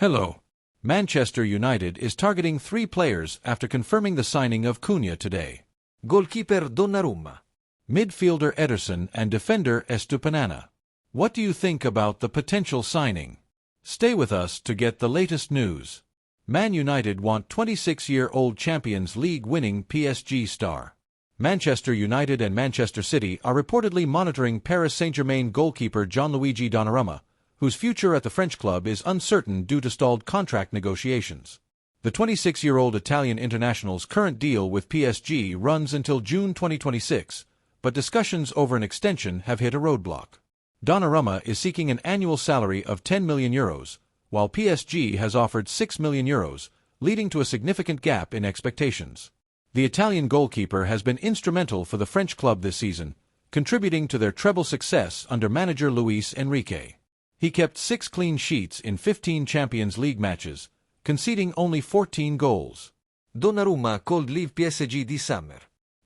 Hello. Manchester United is targeting 3 players after confirming the signing of Cuhna today. Goalkeeper Donnarumma, Midfielder Ederson and defender Estupinan. What do you think about the potential signing? Stay with us to get the latest news. Man United want 26-year-old Champions League winning PSG star. Manchester United and Manchester City are reportedly monitoring Paris Saint-Germain goalkeeper Gianluigi Donnarumma, whose future at the French club is uncertain due to stalled contract negotiations. The 26-year-old Italian international's current deal with PSG runs until June 2026, but discussions over an extension have hit a roadblock. Donnarumma is seeking an annual salary of €10 million, while PSG has offered €6 million, leading to a significant gap in expectations. The Italian goalkeeper has been instrumental for the French club this season, contributing to their treble success under manager Luis Enrique. He kept 6 clean sheets in 15 Champions League matches, conceding only 14 goals. Donnarumma could leave PSG this summer.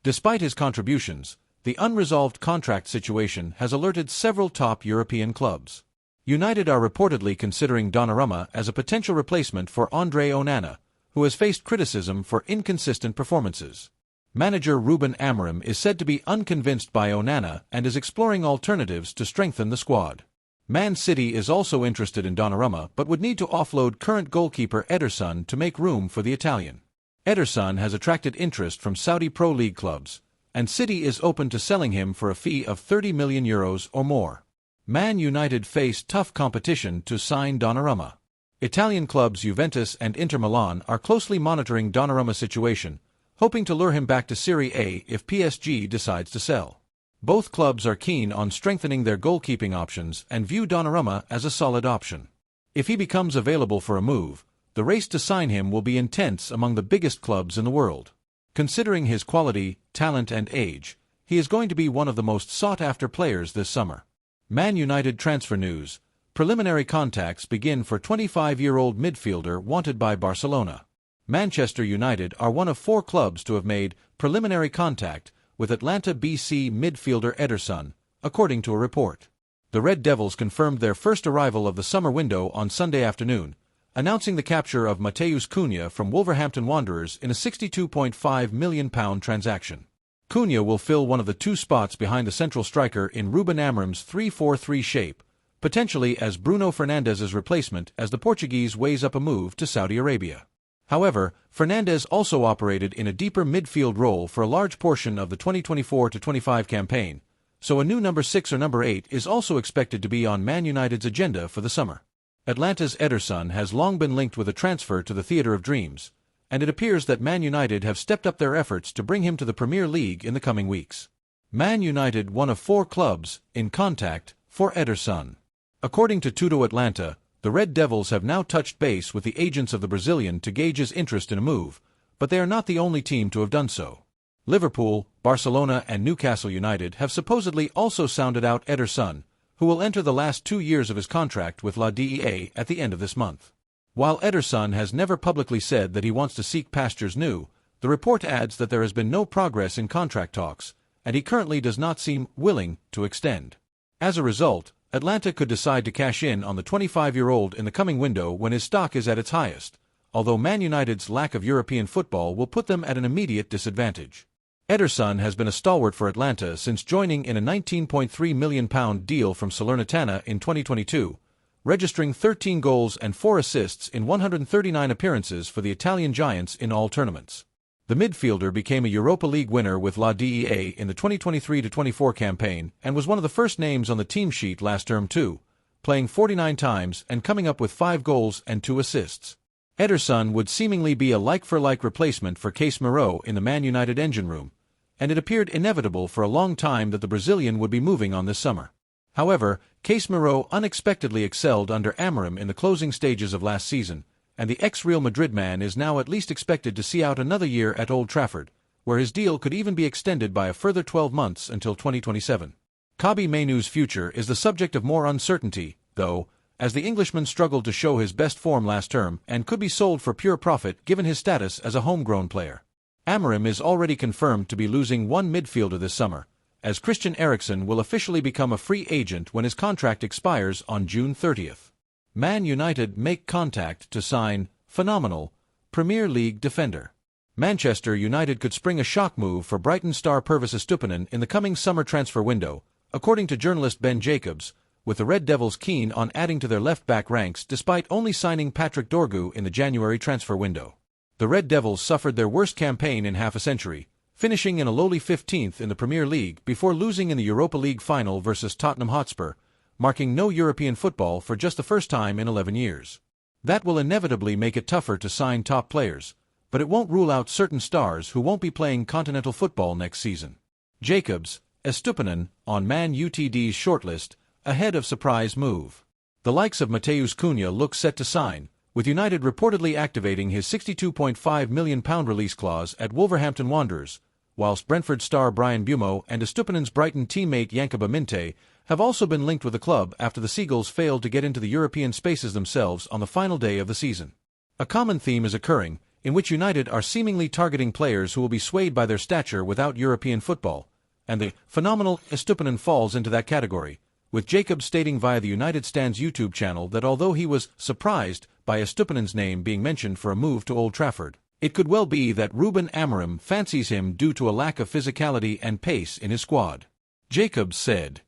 Despite his contributions, the unresolved contract situation has alerted several top European clubs. United are reportedly considering Donnarumma as a potential replacement for Andre Onana, who has faced criticism for inconsistent performances. Manager Ruben Amorim is said to be unconvinced by Onana and is exploring alternatives to strengthen the squad. Man City is also interested in Donnarumma but would need to offload current goalkeeper Ederson to make room for the Italian. Ederson has attracted interest from Saudi Pro League clubs, and City is open to selling him for a fee of €30 million or more. Man United face tough competition to sign Donnarumma. Italian clubs Juventus and Inter Milan are closely monitoring Donnarumma's situation, hoping to lure him back to Serie A if PSG decides to sell. Both clubs are keen on strengthening their goalkeeping options and view Donnarumma as a solid option. If he becomes available for a move, the race to sign him will be intense among the biggest clubs in the world. Considering his quality, talent and age, he is going to be one of the most sought-after players this summer. Man United transfer news. Preliminary contacts begin for 25-year-old midfielder wanted by Barcelona. Manchester United are one of 4 clubs to have made preliminary contact with Atlanta BC midfielder Ederson, according to a report. The Red Devils confirmed their first arrival of the summer window on Sunday afternoon, announcing the capture of Matheus Cuhna from Wolverhampton Wanderers in a £62.5 million transaction. Cuhna will fill one of the 2 spots behind the central striker in Ruben Amorim's 3-4-3 shape, potentially as Bruno Fernandes's replacement as the Portuguese weighs up a move to Saudi Arabia. However, Fernandes also operated in a deeper midfield role for a large portion of the 2024-25 campaign, so a new number 6 or number 8 is also expected to be on Man United's agenda for the summer. Atlanta's Ederson has long been linked with a transfer to the Theatre of Dreams, and it appears that Man United have stepped up their efforts to bring him to the Premier League in the coming weeks. Man United one of 4 clubs in contact for Ederson. According to Tudo Atlanta, the Red Devils have now touched base with the agents of the Brazilian to gauge his interest in a move, but they are not the only team to have done so. Liverpool, Barcelona and Newcastle United have supposedly also sounded out Ederson, who will enter the last 2 years of his contract with La DEA at the end of this month. While Ederson has never publicly said that he wants to seek pastures new, the report adds that there has been no progress in contract talks, and he currently does not seem willing to extend. As a result, Atlanta could decide to cash in on the 25-year-old in the coming window when his stock is at its highest, although Man United's lack of European football will put them at an immediate disadvantage. Ederson has been a stalwart for Atlanta since joining in a £19.3 million deal from Salernitana in 2022, registering 13 goals and 4 assists in 139 appearances for the Italian Giants in all tournaments. The midfielder became a Europa League winner with La DEA in the 2023-24 campaign and was one of the first names on the team sheet last term too, playing 49 times and coming up with 5 goals and 2 assists. Ederson would seemingly be a like-for-like replacement for Casemiro in the Man United engine room, and it appeared inevitable for a long time that the Brazilian would be moving on this summer. However, Casemiro unexpectedly excelled under Amorim in the closing stages of last season, and the ex-Real Madrid man is now at least expected to see out another year at Old Trafford, where his deal could even be extended by a further 12 months until 2027. Kobbie Mainoo's future is the subject of more uncertainty, though, as the Englishman struggled to show his best form last term and could be sold for pure profit given his status as a homegrown player. Amorim is already confirmed to be losing 1 midfielder this summer, as Christian Eriksen will officially become a free agent when his contract expires on June 30th. Man United make contact to sign phenomenal Premier League defender. Manchester United could spring a shock move for Brighton star Pervis Estupinan in the coming summer transfer window, according to journalist Ben Jacobs, with the Red Devils keen on adding to their left-back ranks despite only signing Patrick Dorgu in the January transfer window. The Red Devils suffered their worst campaign in half a century, finishing in a lowly 15th in the Premier League before losing in the Europa League final versus Tottenham Hotspur, marking no European football for just the first time in 11 years. That will inevitably make it tougher to sign top players, but it won't rule out certain stars who won't be playing continental football next season. Jacobs, Estupinan, on Man UTD's shortlist, ahead of surprise move. The likes of Matheus Cuhna look set to sign, with United reportedly activating his £62.5 million release clause at Wolverhampton Wanderers, whilst Brentford star Brian Bumo and Estupinan's Brighton teammate Yankuba Minte have also been linked with the club after the Seagulls failed to get into the European spaces themselves on the final day of the season. A common theme is occurring, in which United are seemingly targeting players who will be swayed by their stature without European football, and the phenomenal Estupinan falls into that category, with Jacobs stating via the United Stands YouTube channel that although he was surprised by Estupinan's name being mentioned for a move to Old Trafford, it could well be that Ruben Amorim fancies him due to a lack of physicality and pace in his squad. Jacobs said,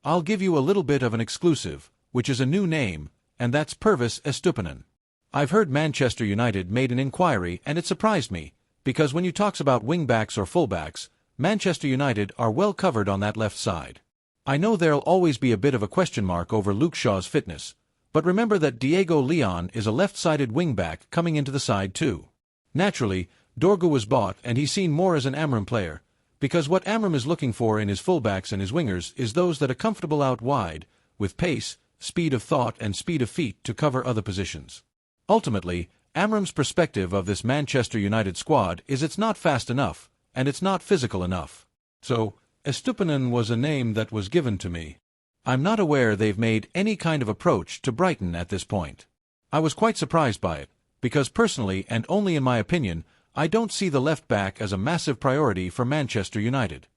"I'll give you a little bit of an exclusive, which is a new name, and that's Pervis Estupinan. I've heard Manchester United made an inquiry and it surprised me, because when you talks about wingbacks or fullbacks, Manchester United are well covered on that left side. I know there'll always be a bit of a question mark over Luke Shaw's fitness, but remember that Diego Leon is a left-sided wingback coming into the side too. Naturally, Dorgu was bought and he's seen more as an Amorim player, because what Amorim is looking for in his fullbacks and his wingers is those that are comfortable out wide, with pace, speed of thought and speed of feet to cover other positions. Ultimately, Amorim's perspective of this Manchester United squad is it's not fast enough, and it's not physical enough. So, Estupinan was a name that was given to me. I'm not aware they've made any kind of approach to Brighton at this point. I was quite surprised by it, because personally and only in my opinion, I don't see the left back as a massive priority for Manchester United.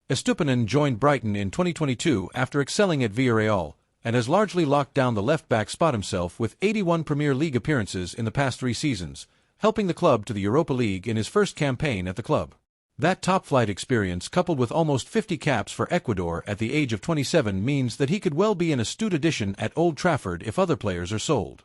Estupinan joined Brighton in 2022 after excelling at Villarreal, and has largely locked down the left-back spot himself with 81 Premier League appearances in the past 3 seasons, helping the club to the Europa League in his first campaign at the club. That top-flight experience coupled with almost 50 caps for Ecuador at the age of 27 means that he could well be an astute addition at Old Trafford if other players are sold.